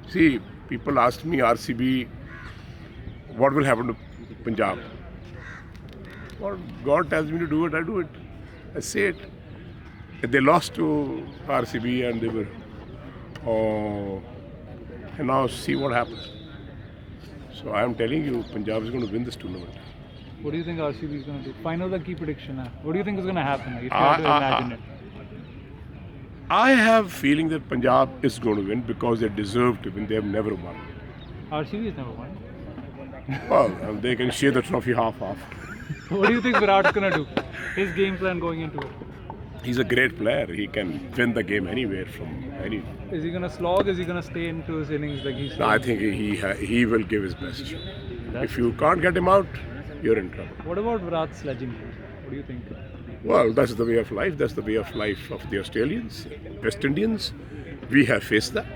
See, people ask me RCB, what will happen to Punjab? Well, God tells me to do it, I do it. I say it. They lost to RCB and they were, oh, and now see what happens. So I am telling you, Punjab is going to win this tournament. What do you think RCB is going to do? Final the key prediction. What do you think is going to happen? If you have to imagine it. I have feeling that Punjab is going to win because they deserve to win. They have never won. RCB is never won. Well, they can share the trophy half-half. What do you think Virat's going to do? His game plan going into it. He's a great player. He can win the game anywhere from any. Is he going to slog? Is he going to stay into his innings like he's? No, I think he will give his best. If you can't get him out, you're in trouble. What about Virat's sledging? What do you think? Well, that's the way of life. That's the way of life of the Australians, West Indians. We have faced that.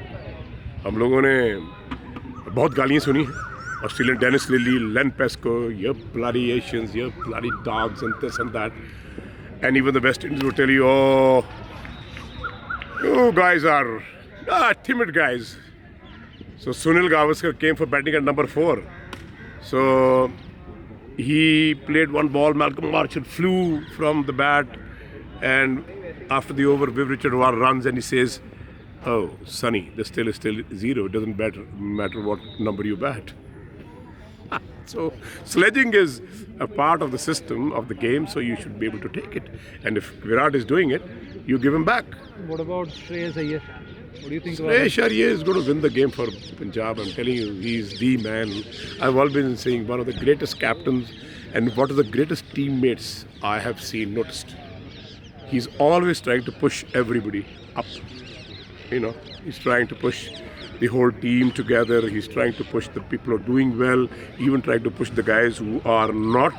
हम लोगों ने बहुत गालियाँ सुनी हैं. Australian Dennis Lilly, Len Pesco, you bloody Asians, you bloody dogs, and this and that. And even the West Indies will tell you, oh, you guys are timid guys. So Sunil Gavaskar came for batting at number 4. So he played one ball, Malcolm Marshall flew from the bat, and after the over, Viv Richard runs and he says, oh, Sonny, the still is still 0. It doesn't matter what number you bat. So sledging is a part of the system of the game, so you should be able to take it. And if Virat is doing it, you give him back. What about Shreyas Iyer? What do you think about Shreyas Iyer is going to win the game for Punjab. I'm telling you, he's the man. I've always been saying one of the greatest captains and one of the greatest teammates I have seen, noticed. He's always trying to push everybody up. You know, he's trying to push the whole team together. He's trying to push the people who are doing well, even trying to push the guys who are not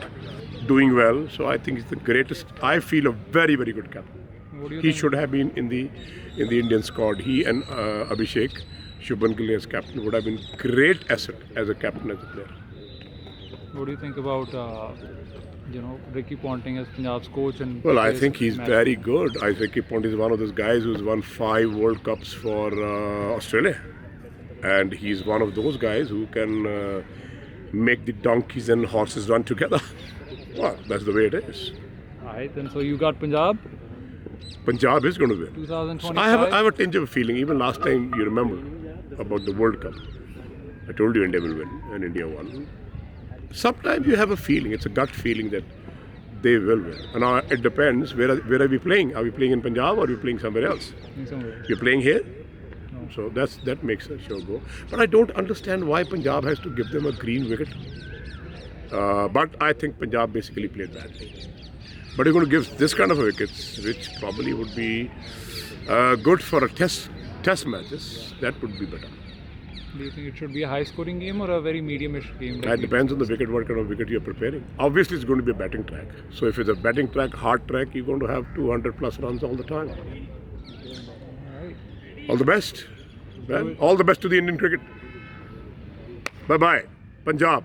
doing well. So I think he's the greatest. I feel a very, very good captain. He should have been in the Indian squad. He and Abhishek, Shubman Gill as captain would have been great asset as a captain, as a player. What do you think about Ricky Ponting as Punjab's coach? And well, I think he's very good. I think Ricky Ponting is one of those guys who's won 5 World Cups for Australia. And he's one of those guys who can make the donkeys and horses run together. Well, that's the way it is. Alright, then so you got Punjab? Punjab is going to win. 2025? I have a tinge of a feeling. Even last time, you remember about the World Cup. I told you India will win, and India won. Sometimes you have a feeling, it's a gut feeling that they will win. And now it depends, where are we playing? Are we playing in Punjab or are we playing somewhere else? You're playing here? No. So that makes a show go. But I don't understand why Punjab has to give them a green wicket. But I think Punjab basically played badly. But you're going to give this kind of wickets, which probably would be good for a test matches. That would be better. Do you think it should be a high-scoring game or a very medium-ish game? That depends on the wicket, what kind of wicket you're preparing. Obviously, it's going to be a batting track. So if it's a batting track, hard track, you're going to have 200 plus runs all the time. Right. All the best. Ben. All the best to the Indian cricket. Bye-bye. Punjab.